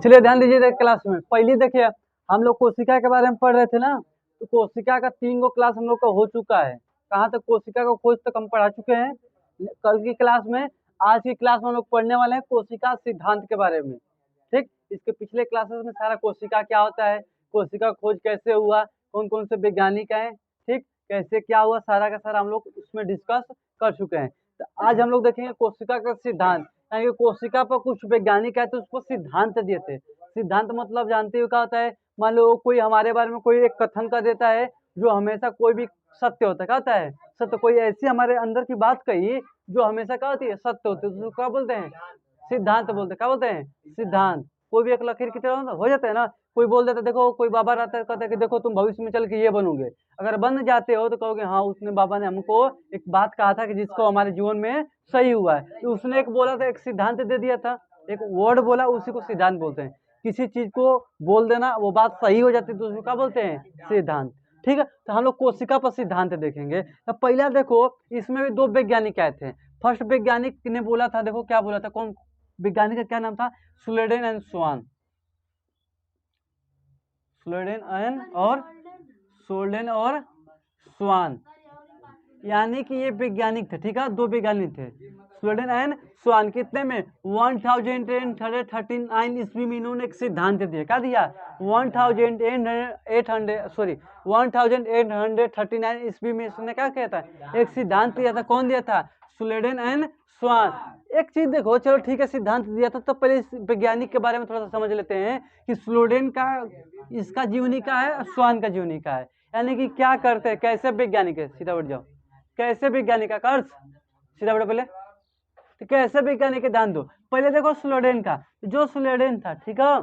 चलिए ध्यान दीजिए क्लास में। पहले देखिए हम लोग कोशिका के बारे में पढ़ रहे थे ना, तो कोशिका का 3 गो क्लास हम लोग का हो चुका है। कहाँ तक कोशिका का खोज तक हम पढ़ा चुके हैं कल की क्लास में। आज की क्लास में हम लोग पढ़ने वाले हैं कोशिका सिद्धांत के बारे में। ठीक, इसके पिछले क्लासेस में सारा कोशिका क्या होता है, कोशिका खोज कैसे हुआ, कौन कौन से वैज्ञानिक हैं, ठीक, कैसे क्या हुआ, सारा का सारा हम लोग उसमें डिस्कस कर चुके हैं। तो आज हम लोग देखेंगे कोशिका का सिद्धांत, यानी कि कोशिका पर कुछ वैज्ञानिक है तो उसको सिद्धांत दिए थे। सिद्धांत मतलब जानते हो क्या होता है, मान लो कोई हमारे बारे में कोई एक कथन कर देता है जो हमेशा कोई भी सत्य होता है, क्या होता है सत्य। कोई ऐसी हमारे अंदर की बात कही जो हमेशा क्या होती है, सत्य होती है, तो क्या बोलते हैं, सिद्धांत बोलते हैं। क्या बोलते हैं, सिद्धांत। कोई भी एक लकीर की तरह हो जाता है ना, कोई बोल देता है, देखो कोई बाबा रहता है कहता है कि देखो तुम भविष्य में चल के ये बनोगे, अगर बन जाते हो तो कहोगे हाँ उसने बाबा ने हमको एक बात कहा था कि जिसको हमारे जीवन में सही हुआ है। तो उसने एक बोला था, एक सिद्धांत दे दिया था, एक वर्ड बोला, उसी को सिद्धांत बोलते हैं। किसी चीज को बोल देना, वो बात सही हो जाती है तो उसको क्या बोलते हैं, सिद्धांत। ठीक है, तो हम लोग कोशिका पर सिद्धांत देखेंगे। तो पहला देखो, इसमें भी 2 वैज्ञानिक आए थे। फर्स्ट वैज्ञानिक ने बोला था, देखो क्या बोला था, कौन वैज्ञानिक का क्या नाम था, स्वेडेन एंड स्वान। सोल्डेन और स्वान, यानी कि ये वैज्ञानिक थे। ठीक है, 2 वैज्ञानिक थे, स्वेडेन एंड स्वान। कितने में, 1839 ईस्वी में इन्होंने एक सिद्धांत दिया। क्या दिया, 1839 ईस्वी में इसने क्या किया था, एक सिद्धांत दिया था। कौन दिया था, स्वेडेन एंड स्वान। एक चीज देखो, चलो ठीक है सिद्धांत दिया था, तो पहले इस वैज्ञानिक के बारे में थोड़ा सा समझ लेते हैं कि स्वेडेन का इसका जीवनी का है, स्वान का जीवनी का है, यानी कि क्या करते हैं, कैसे वैज्ञानिक है। सीधा बैठ जाओ, कैसे वैज्ञानिक का अर्थ, सीधा बैठो पहले। तो कैसे वैज्ञानिक ध्यान दो। पहले देखो स्वेडेन का, जो स्वेडेन था, ठीक है,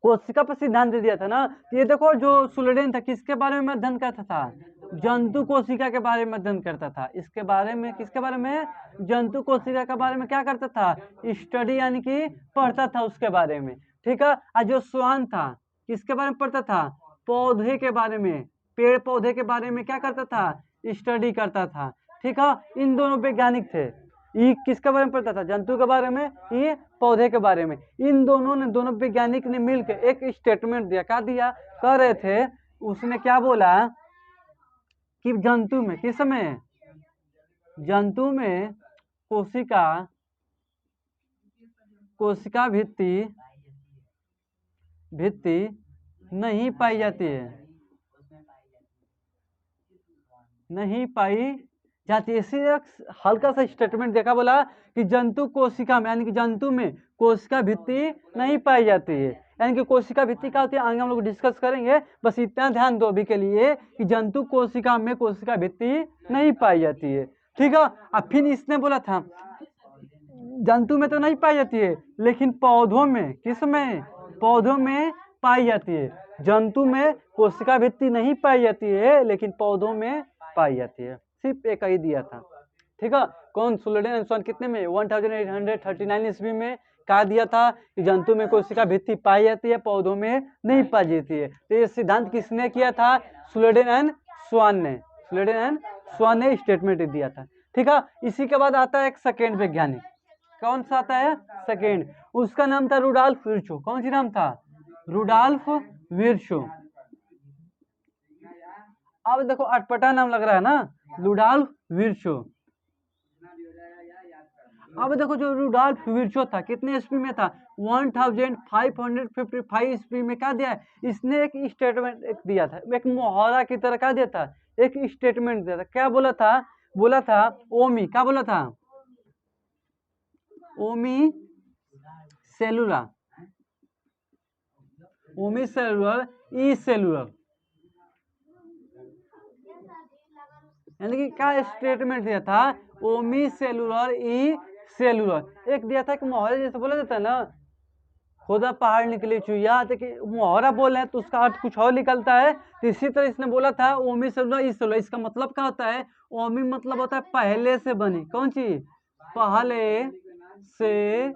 कोशिका पर सिद्धांत दे दिया था ना। तो ये देखो जो स्वेडेन था किसके बारे में अध्ययन करता था, जंतु कोशिका के बारे में अध्ययन करता था। इसके बारे में, किसके बारे में, जंतु कोशिका के बारे में क्या करता था, स्टडी, यानी कि पढ़ता था उसके बारे में। ठीक है, और जो स्वान था किसके बारे में पढ़ता था, पौधे के बारे में, पेड़ पौधे के बारे में क्या करता था, स्टडी करता था। ठीक है, इन दोनों वैज्ञानिक थे। ये किसके बारे में पढ़ता था, जंतु के बारे में, ये पौधे के बारे में। इन दोनों ने, दोनों वैज्ञानिक ने मिलकर एक स्टेटमेंट दिया। क्या दिया, कह रहे थे, उसने क्या बोला कि जंतु में, किस में, जंतु में कोशिका भित्ति नहीं पाई जाती है, नहीं पाई जाती है। इसीलिए हल्का सा स्टेटमेंट देखा, बोला कि जंतु कोशिका में, यानी कि जंतु में कोशिका भित्ति नहीं पाई जाती है। यानी कि कोशिका भित्ति क्या होती है, आगे हम लोग डिस्कस करेंगे। बस इतना ध्यान दो अभी के लिए कि जंतु कोशिका में कोशिका भित्ति नहीं पाई जाती है। ठीक है, अब फिर इसने बोला था जंतु में तो नहीं पाई जाती है, लेकिन पौधों में, किस में, पौधों में पाई जाती है। जंतु में कोशिका भित्ति नहीं पाई जाती है, लेकिन पौधों में पाई जाती है। सिर्फ एक ही दिया था। ठीक है, कौन, स्वेडेन एंड स्वान। कितने में, 1839 ईस्वी में कहा दिया था कि जंतु में कोशिका भित्ति पाई जाती है, पौधों में नहीं पाई जाती है। तो ये सिद्धांत किसने किया था, स्वेडेन एंड स्वान ने, स्वेडेन एंड स्वान ने स्टेटमेंट दिया था। ठीक है, इसी के बाद आता है एक सेकेंड वैज्ञानिक। कौन सा आता है, सेकेंड, उसका नाम था रुडॉल्फ विर्चो। कौन सी नाम था, रुडॉल्फ विर्चो। अब देखो अटपटा नाम लग रहा है ना, रुडॉल्फ विर्चो। अब देखो जो रुडॉल्फ विर्चो था, कितने ईस्वी में था, 1555 ईस्वी में। क्या दिया, इसने एक स्टेटमेंट दिया था, एक मुहावरा की तरह क्या दिया था, एक स्टेटमेंट दिया था। क्या बोला था, बोला था ओमी, क्या बोला था, ओमी सेलुलर, ओमी सेलुलर ई सेलुलर, यानी कि क्या स्टेटमेंट दिया था, ओमी सेलुलर ई सेलुलर। एक दिया था कि मुहावरा जैसे बोला जाता है ना, खुदा पहाड़ निकले चुया, तो कि मुहावरा बोल रहे हैं तो उसका अर्थ कुछ और निकलता है। तो इसी तरह इसने बोला था ओमी सेलुलर ई सेलुलर। इसका मतलब क्या होता है, ओमी मतलब होता है पहले से बनी, कौन चीज, पहले से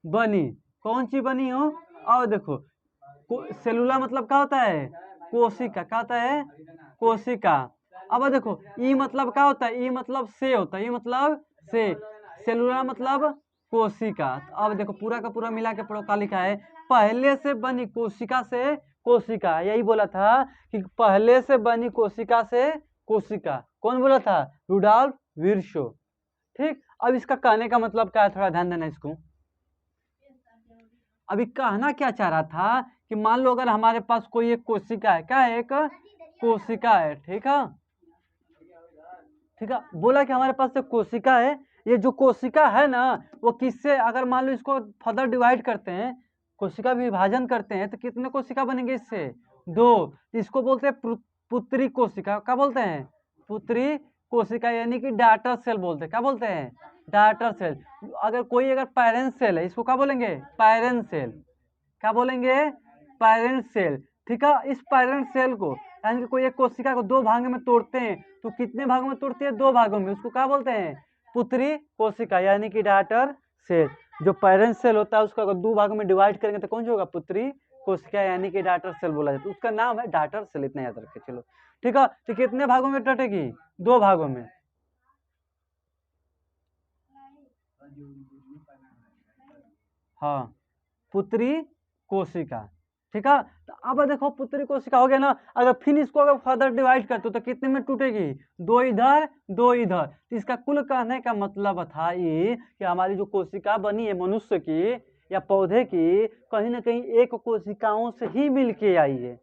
बनी, कौन सी बनी हो। और देखो सेलुलर मतलब क्या होता है, कोशिका, क्या होता है, कोशिका। अब देखो ई मतलब क्या होता है, ई मतलब से होता है, ई मतलब से, सेलुलर मतलब कोशिका। तो अब देखो पूरा का पूरा मिला के पढ़ो, क्या लिखा है, पहले से बनी कोशिका से कोशिका। यही बोला था कि पहले से बनी कोशिका से कोशिका। कौन बोला था? रुडॉल्फ विर्शो। ठीक, अब इसका कहने का मतलब क्या है, थोड़ा ध्यान देना इसको। अभी कहना क्या चाह रहा था कि मान लो अगर हमारे पास कोई एक कोशिका है, क्या है, एक कोशिका है, ठीक है, ठीक है, बोला कि हमारे पास एक कोशिका है। ये जो कोशिका है ना, वो किससे, अगर मान लो इसको फर्दर डिवाइड करते हैं, कोशिका विभाजन करते हैं, तो कितने कोशिका बनेंगे इससे? 2। इसको बोलते हैं पुत्री कोशिका। क्या बोलते हैं? पुत्री कोशिका, यानी कि डाटर सेल बोलते हैं। क्या बोलते हैं? Daughter cell. अगर कोई अगर पेरेंट सेल है, इसको क्या बोलेंगे? Parent cell. क्या बोलेंगे? Parent cell. ठीक है, इस पेरेंट सेल को, यानी कि कोई एक कोशिका को 2 भागों में तोड़ते हैं, तो कितने भागों में तोड़ते हैं? 2 भागों में। उसको क्या बोलते हैं? पुत्री कोशिका, यानी कि डाटर सेल। जो पेरेंट सेल होता है उसको अगर 2 भागों में डिवाइड करेंगे तो कौन सा होगा? पुत्री कोशिका, यानी कि डाटर सेल बोला जाता है। उसका नाम है डाटर सेल, इतना याद रखे। चलो ठीक है, तो कितने भागों में टूटेगी? 2 भागों में। हाँ, पुत्री कोशिका। ठीक है, तो अब देखो पुत्री कोशिका हो गया ना। अगर फिर इसको अगर फर्दर डिवाइड करते हो तो कितने में टूटेगी? 2 इधर 2 इधर। तो इसका कुल कहने का मतलब था ये कि हमारी जो कोशिका बनी है मनुष्य की या पौधे की, कहीं ना कहीं एक कोशिकाओं से ही मिल के आई है।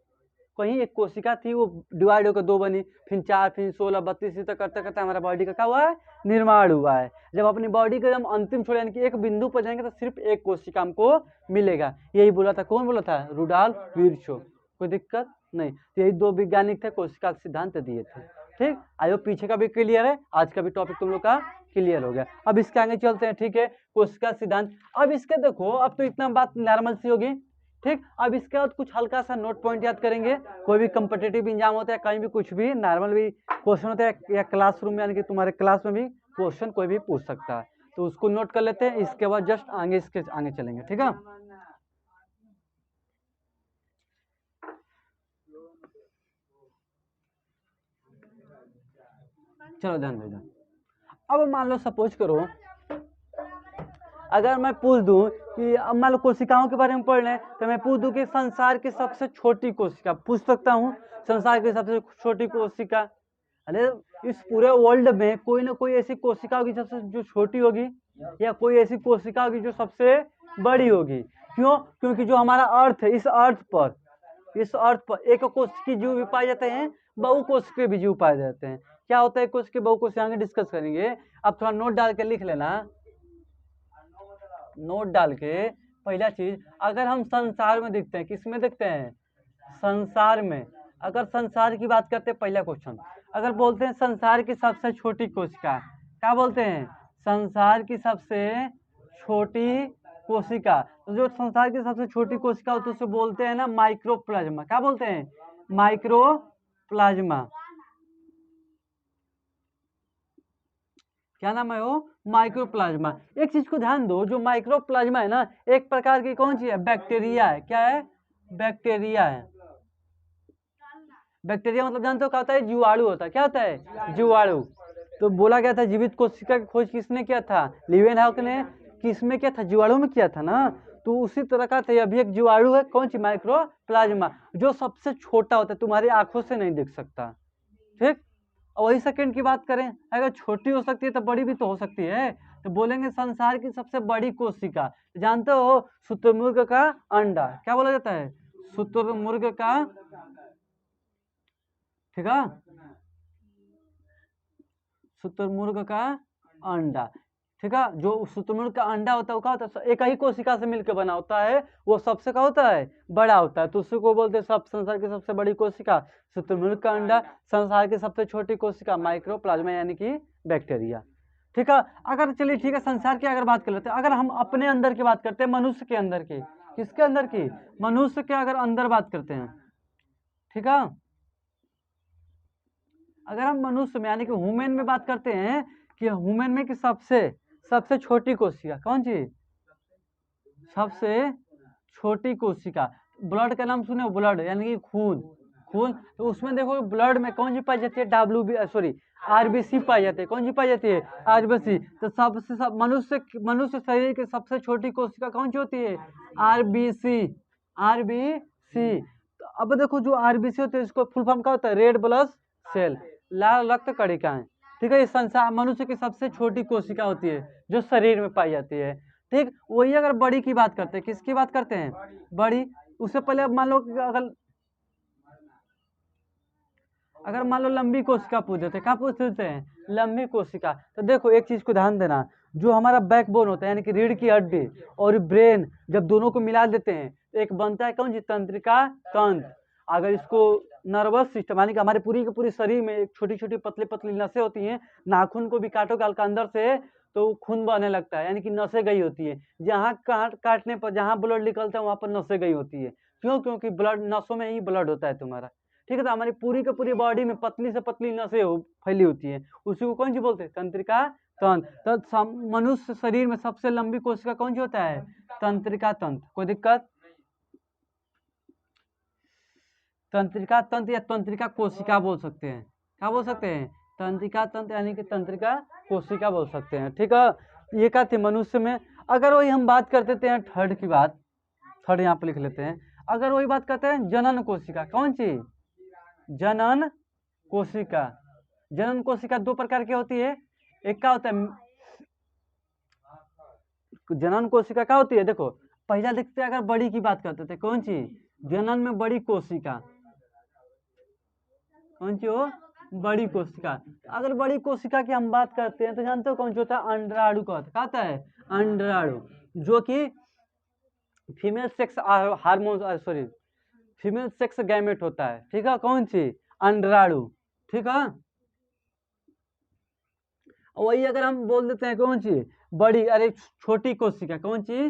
कहीं एक कोशिका थी, वो डिवाइड होकर 2 बनी, फिर 4, फिर 16, 32 इसी तक करते करते हमारा बॉडी का क्या हुआ है? निर्माण हुआ है। जब अपनी बॉडी के हम अंतिम छोड़, यानी कि एक बिंदु पर जाएंगे तो सिर्फ एक कोशिका हमको मिलेगा। यही बोला था, कौन बोला था? रुडॉल्फ विर्शो। कोई दिक्कत नहीं। तो यही 2 वैज्ञानिक थे, कोशिका सिद्धांत दिए थे। ठीक, आयो पीछे का भी क्लियर है, आज का भी टॉपिक तुम लोग का क्लियर हो गया। अब इसके आगे चलते हैं। ठीक है, कोशिका सिद्धांत। अब इसके देखो, अब तो इतना बात नॉर्मल सी होगी। ठीक, अब इसके बाद कुछ हल्का सा नोट पॉइंट याद करेंगे। कोई भी कम्पिटिटिव एग्जाम होता है, कहीं भी कुछ भी नॉर्मल भी क्वेश्चन होता है, या क्लासरूम में, यानी कि तुम्हारे क्लास में भी क्वेश्चन कोई भी पूछ सकता है, तो उसको नोट कर लेते हैं। इसके बाद जस्ट आगे इसके आगे चलेंगे। ठीक है, चलो ध्यान दे। अब मान लो सपोज करो, अगर मैं पूछ दूं कि अब मान लो कोशिकाओं के बारे में पढ़ लें, तो मैं पूछ दूं कि संसार की सबसे छोटी कोशिका, पूछ सकता हूँ संसार की सबसे छोटी कोशिका। अरे इस पूरे वर्ल्ड में कोई ना कोई ऐसी कोशिका होगी सबसे जो छोटी होगी, या कोई ऐसी कोशिका होगी जो सबसे बड़ी होगी। क्यों? क्योंकि जो हमारा अर्थ है, इस अर्थ पर एक कोशिकीय जीव भी पाए जाते हैं, बहुकोशिकीय भी जीव पाए जाते हैं। क्या होता है कोशिकीय बहुकोशिकीय, आगे डिस्कस करेंगे। अब थोड़ा नोट डाल के लिख लेना। नोट डाल के पहला चीज, अगर हम संसार में देखते हैं, किस में देखते हैं? संसार में। अगर संसार की बात करते हैं, पहला क्वेश्चन, अगर बोलते हैं संसार की सबसे छोटी कोशिका, क्या बोलते हैं? संसार की सबसे छोटी कोशिका। तो जो संसार की सबसे छोटी कोशिका होती है उसे बोलते हैं ना माइक्रोप्लाज्मा। क्या बोलते हैं? माइक्रोप्लाज्मा। क्या नाम है वो? माइक्रोप्लाज्मा। एक चीज को ध्यान दो, जो माइक्रोप्लाज्मा है ना, एक प्रकार की कौन सी है? बैक्टीरिया है। क्या है? बैक्टीरिया है। बैक्टीरिया मतलब जानते हो क्या होता है? जीवाणु होता है। क्या होता है? जीवाणु। तो बोला गया था जीवित कोशिका की खोज किसने किया था? लीवेनहॉक ने। किसमें किया था? जीवाणु में किया था ना। तो उसी तरह का था, अभी एक जीवाणु है, कौन सी? माइक्रोप्लाज्मा, जो सबसे छोटा होता है, तुम्हारी आंखों से नहीं दिख सकता। ठीक, और वही सेकंड की बात करें, अगर छोटी हो सकती है तो बड़ी भी तो हो सकती है। तो बोलेंगे संसार की सबसे बड़ी कोशिका, जानते हो? शुतुरमुर्ग का अंडा। क्या बोला जाता है? शुतुरमुर्ग का, ठीक है, शुतुरमुर्ग का अंडा। ठीक है, जो शुतुरमुर्ग का अंडा होता है वो क्या होता है? एक ही कोशिका से मिलकर बना होता है, वो सबसे क्या होता है? बड़ा होता है। तो उसी को बोलते हैं सब संसार की सबसे बड़ी कोशिका शुतुरमुर्ग का अंडा, संसार की सबसे छोटी कोशिका माइक्रोप्लाज्मा, यानी कि बैक्टीरिया। ठीक है, अगर चलिए ठीक है, संसार की अगर बात कर लेते हैं, अगर हम अपने अंदर की बात करते हैं, मनुष्य के अंदर की, किसके अंदर की? मनुष्य के अगर अंदर बात करते हैं, ठीक है, अगर हम मनुष्य में यानी कि ह्यूमन में बात करते हैं, कि ह्यूमन में कि सबसे छोटी कोशिका कौन सी? सबसे छोटी कोशिका। ब्लड का नाम सुने? ब्लड यानी कि खून। खून, तो उसमें देखो ब्लड में कौन सी पाई जाती है? आरबीसी पाई जाती है। कौन सी पाई जाती है? आरबीसी। तो मनुष्य शरीर की सबसे छोटी कोशिका कौन सी होती है? आरबीसी। आरबीसी। तो अब देखो जो आरबीसी होती है इसको फुल फॉर्म क्या होता है? रेड ब्लड सेल, लाल रक्त कणिकाएं। ठीक है, ये संसार मनुष्य की सबसे छोटी कोशिका होती है जो शरीर में पाई जाती है। ठीक, वही अगर बड़ी की बात करते हैं, किसकी बात करते हैं? बड़ी। उससे पहले अब मान लो कि अगर मान लो लंबी कोशिका पूछ देते, क्या पूछ देते हैं? लंबी कोशिका। तो देखो एक चीज को ध्यान देना, जो हमारा बैकबोन होता है यानी कि रीढ़ की हड्डी और ब्रेन, जब दोनों को मिला देते हैं तो एक बनता है कौन सी? तंत्रिका तंत्र। अगर इसको नर्वस सिस्टम यानी कि हमारे पूरी के पूरी शरीर में एक छोटी छोटी पतली पतली नसें होती हैं, नाखून को भी काटोगे हल्का अंदर से तो खून बहने लगता है, यानी कि नसें गई होती है। जहाँ काटने पर जहाँ ब्लड निकलता है वहां पर नसें गई होती है। क्यों? क्योंकि ब्लड, नसों में ही ब्लड होता है तुम्हारा। ठीक है, तो हमारी पूरी की पूरी बॉडी में पतली से पतली नसें फैली होती है, उसी को कौन सी बोलते हैं? तंत्रिका तंत्र। तो मनुष्य शरीर में सबसे लंबी कोशिका कौन सी होता है? तंत्रिका तंत्र। कोई दिक्कत? तंत्रिका तंत्र या तंत्रिका कोशिका बोल सकते हैं। क्या बोल सकते हैं? तंत्रिका तंत्र यानी कि तंत्रिका कोशिका बोल सकते हैं। ठीक है, ये क्या थे मनुष्य में। अगर वही हम बात कर देते हैं थर्ड की बात, थर्ड यहाँ पे लिख लेते हैं। अगर वही बात करते हैं जनन कोशिका, कौन सी? जनन कोशिका। जनन कोशिका दो प्रकार की होती है। एक क्या होता है? जनन कोशिका क्या होती है? देखो पहला देखते हैं, अगर बड़ी की बात करते थे, कौन सी? जनन में बड़ी कोशिका, कौन सी हो? बड़ी कोशिका। अगर बड़ी कोशिका की हम बात करते हैं तो जानते हो कौन सा होता है? अंडाणु का होता है। क्या होता है? अंडाणु, जो कि female sex hormone, sorry, female sex gamete होता है। ठीक है, कौन सी? अंडाणु। ठीक है, वही अगर हम बोल देते हैं कौन सी? बड़ी, अरे छोटी कोशिका, कौन सी?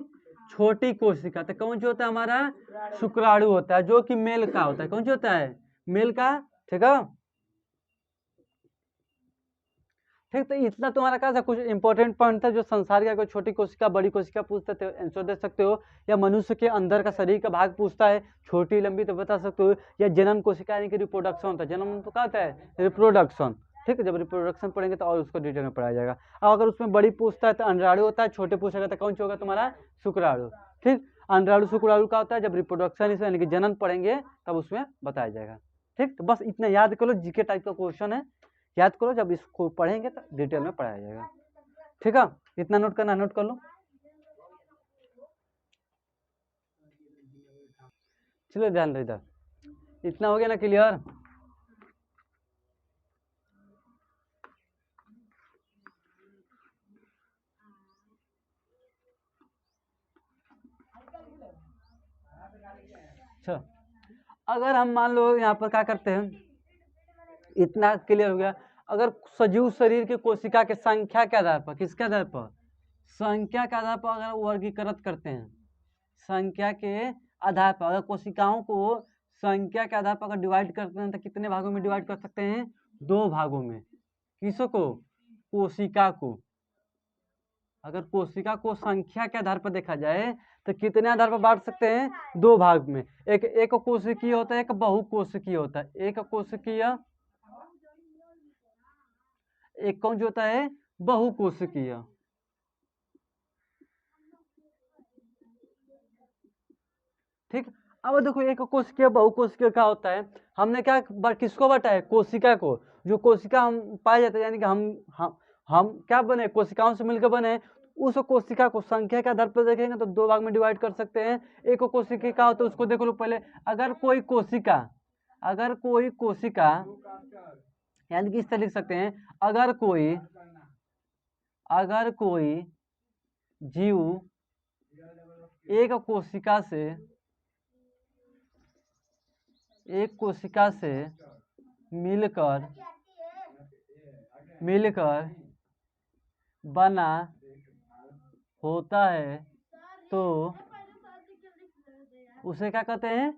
छोटी कोशिका। तो कौन सी होता है हमारा? शुक्राणु होता है, जो कि मेल का होता है। कौन सी होता है? मेल का। ठीक है, ठीक। तो इतना तुम्हारा क्या था, कुछ इंपॉर्टेंट पॉइंट था जो संसार का कोई छोटी कोशिका बड़ी कोशिका पूछते थे, आंसर दे सकते हो। या मनुष्य के अंदर का शरीर का भाग पूछता है, छोटी लंबी, तो बता सकते हो। या जनन कोशिका यानी कि रिप्रोडक्शन होता है। जन्म तो क्या होता है? रिप्रोडक्शन। ठीक है, जब रिप्रोडक्शन पढ़ेंगे तो और उसको डिटेल में पढ़ाया जाएगा। अब अगर उसमें बड़ी पूछता है तो अंडाणु होता है, छोटे पूछेगा तो कौन सा होगा तुम्हारा? शुक्राणु। ठीक, अंडाणु शुक्राणु का होता है, जब रिप्रोडक्शन इसमें यानी कि जनन पढ़ेंगे तब उसमें बताया जाएगा। ठीक, तो बस इतना याद करो, जीके टाइप का क्वेश्चन है, याद करो, जब इसको पढ़ेंगे तो डिटेल में पढ़ाया जाएगा। ठीक है, इतना नोट करना, नोट कर लो। चलो ध्यान रहे इधर, इतना हो गया ना क्लियर? अच्छा, अगर हम मान लो यहाँ पर क्या करते हैं, इतना क्लियर हो गया। अगर सजीव शरीर की कोशिका के संख्या के आधार पर, किसके आधार पर? संख्या के आधार पर अगर वर्गीकृत करते हैं, संख्या के आधार पर अगर कोशिकाओं को संख्या के आधार पर अगर डिवाइड करते हैं तो कितने भागों में डिवाइड कर सकते हैं? दो भागों में। किसको? कोशिका को। अगर कोशिका को संख्या के आधार पर देखा जाए तो कितने आधार पर बांट सकते हैं? दो भाग में। एक कोशिकीय होता है, एक बहुकोशिकीय होता है। एक कोशिकीय, एक कौन जो होता है? बहुकोशिकीय। ठीक, अब देखो एक कोशिकीय बहुकोशिकीय क्या होता है, हमने क्या किसको बांटा है? कोशिका को। जो कोशिका हम पाए जाते हैं यानी कि हम क्या बने? कोशिकाओं से मिलकर बने। उस कोशिका को संख्या के आधार पर देखेंगे तो दो भाग में डिवाइड कर सकते हैं। एक कोशिका क्या होता है उसको देख लो पहले। अगर कोई कोशिका यानी कि इस तरह लिख सकते हैं, अगर कोई जीव एक कोशिका से मिलकर बना होता है तो उसे क्या कहते हैं?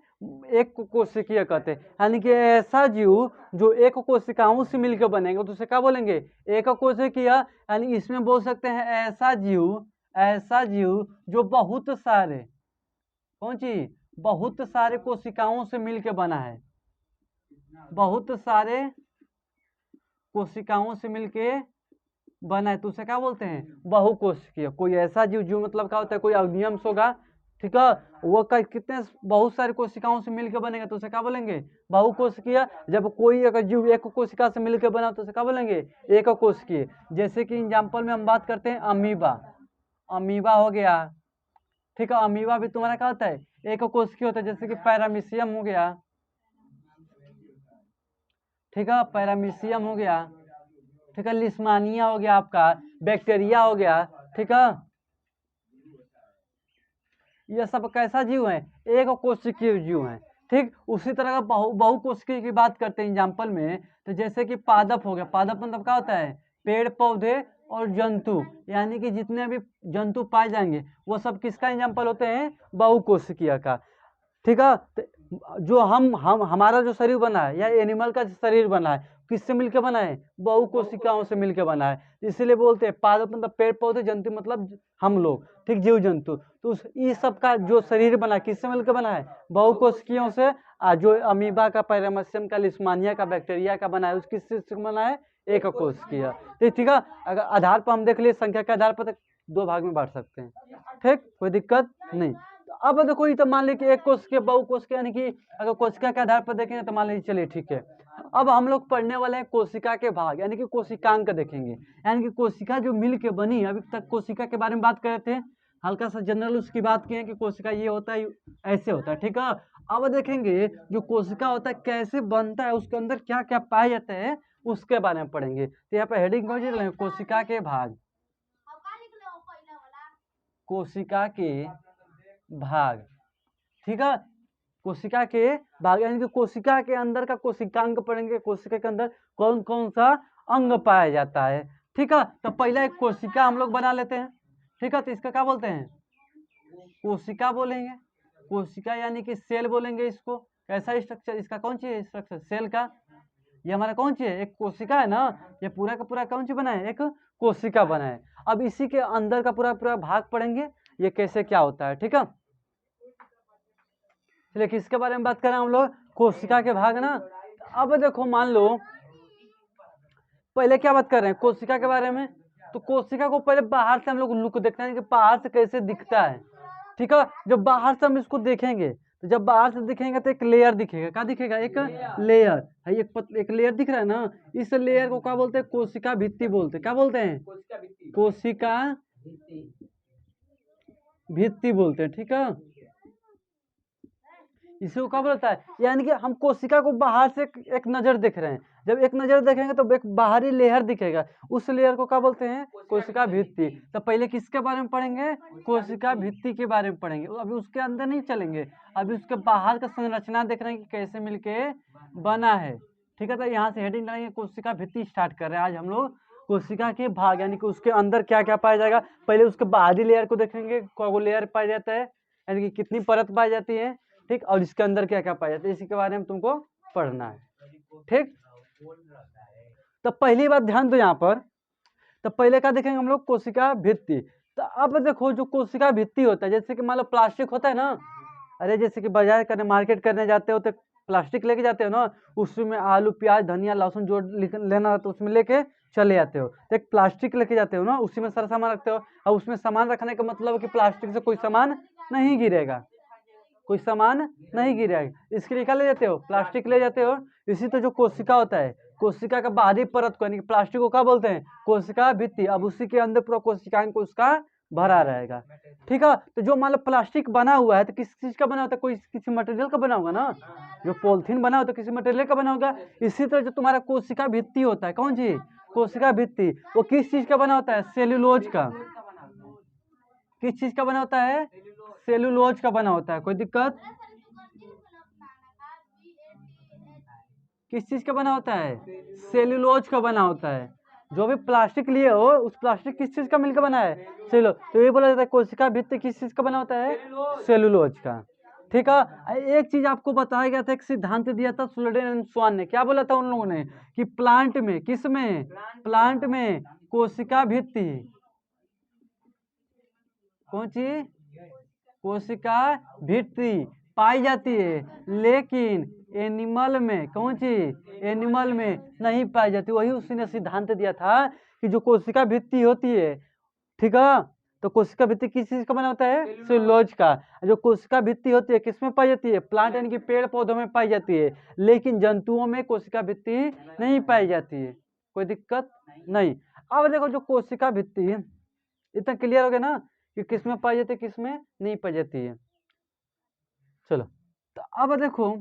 एक कोशिकीय कहते हैं। यानी कि ऐसा जीव जो एक कोशिकाओं से मिलकर बनेंगे तो उसे क्या बोलेंगे? एक कोशिकीय। यानी इसमें बोल सकते हैं ऐसा जीव जो बहुत सारे, कौन सी? बहुत सारे कोशिकाओं से मिलकर बना है। बहुत सारे कोशिकाओं से मिलके बना है तो उसे क्या बोलते हैं, बहुकोशिकीय। कोई ऐसा जीव, जीव मतलब क्या होता है, कोई अवयंश होगा, ठीक है, वो कितने बहुत सारी कोशिकाओं से मिलकर बनेगा तो उसे क्या बोलेंगे, बहुकोशिकीय। जब कोई अगर जीव एक कोशिका से मिलकर बना तो उसे क्या बोलेंगे, एक कोशिकीय। जैसे कि एग्जाम्पल में हम बात करते हैं अमीबा, अमीबा हो गया, ठीक है, अमीबा भी तुम्हारा क्या होता है, एक कोशिकीय होता है। जैसे कि पैरामीशियम हो गया, ठीक है, पैरामीशियम हो गया, ठीक है, लिस्मानिया हो गया आपका, बैक्टीरिया हो गया, ठीक है, ये सब कैसा जीव है, एक कोशिकीय जीव है। ठीक, उसी तरह का बहुकोशिकीय की बात करते हैं एग्जाम्पल में, तो जैसे कि पादप हो गया, पादप मतलब क्या होता है, पेड़ पौधे और जंतु, यानी कि जितने भी जंतु पाए जाएंगे वो सब किसका एग्जाम्पल होते हैं, बहुकोशिकीय का। ठीक है, तो जो हम हमारा जो शरीर बना है या एनिमल का जो शरीर बना है किससे मिलकर बना है, बहुकोशिकाओं से मिलकर बना है। इसीलिए बोलते हैं पादप मतलब पेड़ पौधे, जंतु मतलब हम लोग, ठीक, जीव जंतु। तो इस सब का जो शरीर बना है किससे मिलकर बना है, बहुकोशिकीयों से। जो अमीबा का, पैरामीशियम का, लिस्मानिया का, बैक्टीरिया का बना है उस किससे बना है, एक कोशिकीय। ठीक है, अगर आधार पर हम देख लिए संख्या के आधार पर दो भाग में बांट सकते हैं, ठीक, कोई दिक्कत नहीं। अब देखो ये तो मान ली कि एक कोशिका बहुकोशिका, यानी कि अगर कोशिका के आधार पर देखेंगे तो मान लीजिए, चलिए ठीक है। अब हम लोग पढ़ने वाले हैं कोशिका के भाग, यानी कि कोशिकांग देखेंगे, यानी कि कोशिका जो मिल के बनी। अभी तक कोशिका के बारे में बात कर रहे थे, हल्का सा जनरल उसकी बात की है कि कोशिका ये होता है, ऐसे होता है, ठीक है। अब देखेंगे जो कोशिका होता है कैसे बनता है, उसके अंदर क्या क्या पाए जाते हैं, उसके बारे में पढ़ेंगे। तो यहाँ पे हेडिंग कौन सी, कोशिका के भाग, कोशिका के भाग, ठीक है, कोशिका के भाग, यानी कि कोशिका के अंदर का कोशिकांग पढ़ेंगे, कोशिका के अंदर कौन कौन सा अंग पाया जाता है। ठीक है, तो पहले एक कोशिका हम लोग बना लेते हैं, ठीक है। तो इसका क्या बोलते हैं, कोशिका बोलेंगे, कोशिका यानी कि सेल बोलेंगे इसको। कैसा स्ट्रक्चर इसका, कौन सी है स्ट्रक्चर सेल का, ये हमारा कौन सी है, एक कोशिका है ना, ये पूरा का पूरा कौन सी बना है, एक कोशिका बना है। अब इसी के अंदर का पूरा पूरा भाग पढ़ेंगे, ये कैसे क्या होता है, ठीक है। चलिए किसके बारे में बात कर रहे हैं हम लोग, कोशिका के भाग ना। अब देखो मान लो पहले क्या बात कर रहे हैं, कोशिका के बारे में। तो कोशिका को पहले बाहर से हम लोग लुक देखते हैं कि बाहर से कैसे दिखता है, ठीक है। जब बाहर से हम इसको देखेंगे, तो जब बाहर से दिखेंगे तो एक लेयर दिखेगा, क्या दिखेगा, एक लेयर है, एक लेयर दिख रहा है ना। इस लेयर को क्या बोलते हैं, कोशिका भित्ति बोलते हैं। क्या बोलते हैं, कोशिका भित्ति बोलते हैं, ठीक है। इसी को बोलता है, यानी कि हम कोशिका को बाहर से एक नजर देख रहे हैं। जब एक नजर देखेंगे तो एक बाहरी लेयर दिखेगा, उस लेयर को क्या बोलते हैं, कोशिका भित्ति। तो पहले किसके बारे में पढ़ेंगे, कोशिका भित्ति के बारे में पढ़ेंगे। अभी उसके अंदर नहीं चलेंगे, अभी उसके बाहर का संरचना देख रहे हैं कि कैसे मिलके बना है, ठीक है। तो यहाँ से हेडिंग डालेंगे, कोशिका भित्ति स्टार्ट कर रहे हैं आज हम लोग। कोशिका के भाग यानी कि उसके अंदर क्या क्या पाया जाएगा, पहले उसके बाहरी लेयर को देखेंगे, कौन लेयर पाया जाता है, यानी कि कितनी परत पाई जाती है, ठीक, और इसके अंदर क्या क्या पाया जाता है, इसी के बारे में तुमको पढ़ना है, ठीक। तो पहली बात ध्यान दो यहाँ पर, तो पहले क्या देखेंगे हम लोग, कोशिका भित्ति। तो अब देखो जो कोशिका भित्ति होता है, जैसे कि मान लो प्लास्टिक होता है ना, अरे जैसे कि बाजार करने, मार्केट करने जाते हो तो प्लास्टिक लेके जाते हो ना, उसमें आलू प्याज धनिया लहसुन जो लेना तो उसमें लेके चले जाते हो। तो एक प्लास्टिक लेके जाते हो ना, उसी में सारा सामान रखते हो, और उसमें सामान रखने का मतलब है कि प्लास्टिक से कोई सामान नहीं गिरेगा, कोई सामान नहीं गिरेगा, इसके लिए क्या ले जाते हो, प्लास्टिक ले जाते हो। इसी तो जो कोशिका होता है, कोशिका का बाहरी परत को यानी कि प्लास्टिक को क्या बोलते हैं, कोशिका भित्ति। अब उसी के अंदर पूरा कोशिकांग को उसका भरा रहेगा, ठीक है। तो जो मान लो प्लास्टिक बना हुआ है तो किस चीज का बना होता है, कोई किसी मटेरियल का बना होगा ना, जो पॉलिथीन बना होता है किसी मटेरियल का बना होगा। इसी तरह जो तुम्हारा कोशिका भित्ति होता है, कौन सी, कोशिका भित्ति, वो किस चीज का बना होता है, सेल्यूलोज का। किस चीज का बना होता है, सेल्यूलोज का बना होता है। कोई दिक्कत, किस चीज का बना होता है, सेल्यूलोज का बना होता है। जो भी प्लास्टिक लिए हो उस प्लास्टिक किस चीज का मिलकर बना है, सेल्यूलोज। तो ये बोला जाता है कोशिका भित्ति किस चीज का बना होता है, सेल्यूलोज का, ठीक है। एक चीज आपको बताया गया था, एक सिद्धांत दिया था स्लेडन एंड स्वान ने। क्या बोला था उन लोगों ने कि प्लांट में, किस में, प्लांट में कोशिका भित्ति, कौन सी, कोशिका भित्ति, पाई जाती है, लेकिन एनिमल में, कौन सी, एनिमल में नहीं पाई जाती। वही उसी ने सिद्धांत दिया था कि जो कोशिका भित्ति होती है, ठीक है, तो कोशिका भित्ति किस चीज का बना होता है, सेलुलोज का। जो कोशिका भित्ति होती है किसमें पाई जाती है, प्लांट यानी कि पेड़ पौधों में पाई जाती है, लेकिन जंतुओं में कोशिका भित्ति नहीं पाई जाती है। कोई दिक्कत नहीं। अब देखो जो कोशिका भित्ति, इतना क्लियर हो गया ना कि किसमें पाई जाती है किसमें नहीं पाई जाती है। चलो, तो अब देखो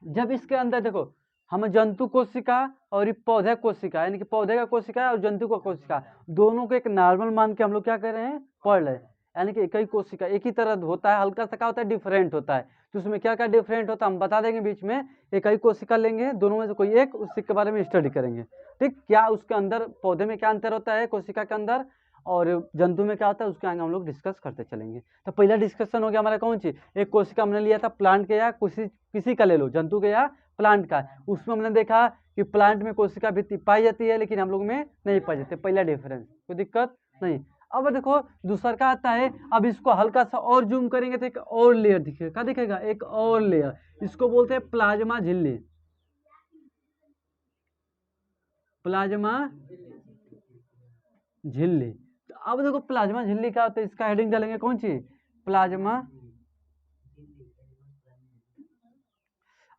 जब इसके अंदर देखो हम जंतु कोशिका और ये पौधे कोशिका, यानी कि पौधे का कोशिका और जंतु का कोशिका, दोनों को एक नॉर्मल मान के हम लोग क्या कर रहे हैं, पढ़ रहे हैं। यानी कि एक ही कोशिका एक ही तरह होता है, हल्का सा क्या होता है, डिफरेंट होता है। तो उसमें क्या क्या डिफरेंट होता है हम बता देंगे बीच में। एक ही कोशिका लेंगे, दोनों में से कोई एक, उसी के बारे में स्टडी करेंगे। ठीक, क्या उसके अंदर पौधे में क्या अंतर होता है कोशिका के अंदर, और जंतु में क्या होता है, उसके आगे हम लोग डिस्कस करते चलेंगे। तो पहला डिस्कशन हो गया हमारा कौन सी, एक कोशिका हमने लिया था प्लांट के या किसी का ले लो, जंतु के या प्लांट का। उसमें हमने देखा कि प्लांट में कोशिका भित्ति पाई जाती है, लेकिन हम लोग में नहीं पाई जाती। पहला डिफरेंस, कोई दिक्कत नहीं। अब देखो दूसरा का आता है, अब इसको हल्का सा और जूम करेंगे तो एक और लेयर दिखेगा। क्या दिखेगा, एक और लेयर, इसको बोलते हैं प्लाज्मा झिल्ली। प्लाज्मा झिल्ली। तो अब देखो प्लाज्मा झिल्ली क्या होता है, इसका हेडिंग डालेंगे कौन सी, प्लाज्मा।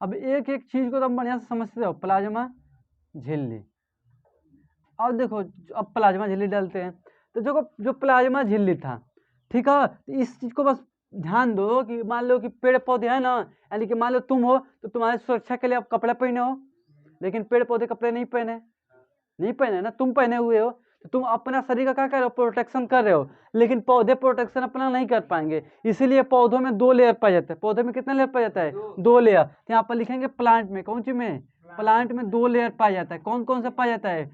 अब एक एक चीज को तुम बढ़िया से समझते हो, प्लाज्मा झिल्ली। अब देखो अब प्लाज्मा झिल्ली डालते हैं, तो जो प्लाज्मा झिल्ली था, ठीक है, तो इस चीज को बस ध्यान दो कि मान लो कि पेड़ पौधे है ना, यानी कि मान लो तुम हो तो तुम्हारी सुरक्षा के लिए आप कपड़े पहने हो, लेकिन पेड़ पौधे कपड़े नहीं पहने ना, तुम पहने हुए हो, तो तुम अपना शरीर का क्या कर रहे हो, प्रोटेक्शन कर रहे हो, लेकिन पौधे प्रोटेक्शन अपना नहीं कर पाएंगे। इसीलिए पौधों में 2 लेयर पाया जाता है। पौधे में कितना लेयर पाया जाता है, 2 लेयर। तो यहाँ पर लिखेंगे प्लांट में, कौन सी में, प्लांट में 2 लेयर पाया जाता है। कौन कौन सा पाया जाता है,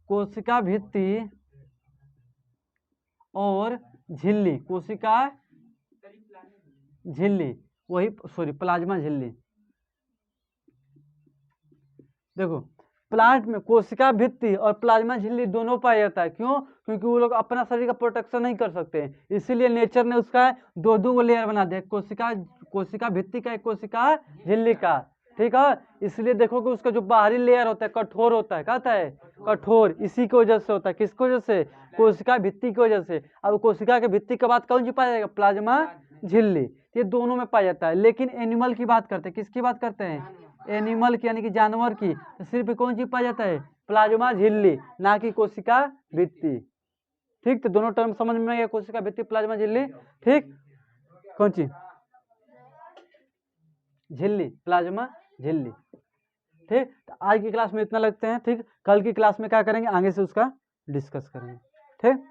कोशिका भित्ति और झिल्ली, कोशिका झिल्ली, वही सॉरी प्लाज्मा झिल्ली। देखो प्लांट में कोशिका भित्ति और प्लाज्मा झिल्ली दोनों पाया जाता है। क्यों, क्योंकि वो लोग अपना शरीर का प्रोटेक्शन नहीं कर सकते, इसीलिए नेचर ने उसका 2 लेयर बना दिया, कोशिका भित्ति का, एक कोशिका झिल्ली का। ठीक है, इसलिए देखो कि उसका जो बाहरी लेयर होता है कठोर होता है, क्या होता है, कठोर। इसी की वजह से होता है, किसकी वजह से, कोशिका भित्ति की वजह से। अब कोशिका के भित्ति के बाद कौन सी पाया जाएगा, प्लाज्मा झिल्ली। ये दोनों में पाया जाता है। लेकिन एनिमल की बात करते हैं, किसकी बात करते हैं, एनिमल की, यानी कि जानवर की, तो सिर्फ कौन सी पाया जाता है, प्लाज्मा झिल्ली, ना कि कोशिका भित्ति। ठीक, तो दोनों टर्म समझ में आ गया, कोशिका भित्ति, प्लाज्मा झिल्ली। ठीक, कौन सी, झिल्ली, प्लाज्मा झिल्ली। ठीक, तो आज की क्लास में इतना लगते हैं। ठीक, कल की क्लास में क्या करेंगे, आगे से उसका डिस्कस करेंगे। ठीक।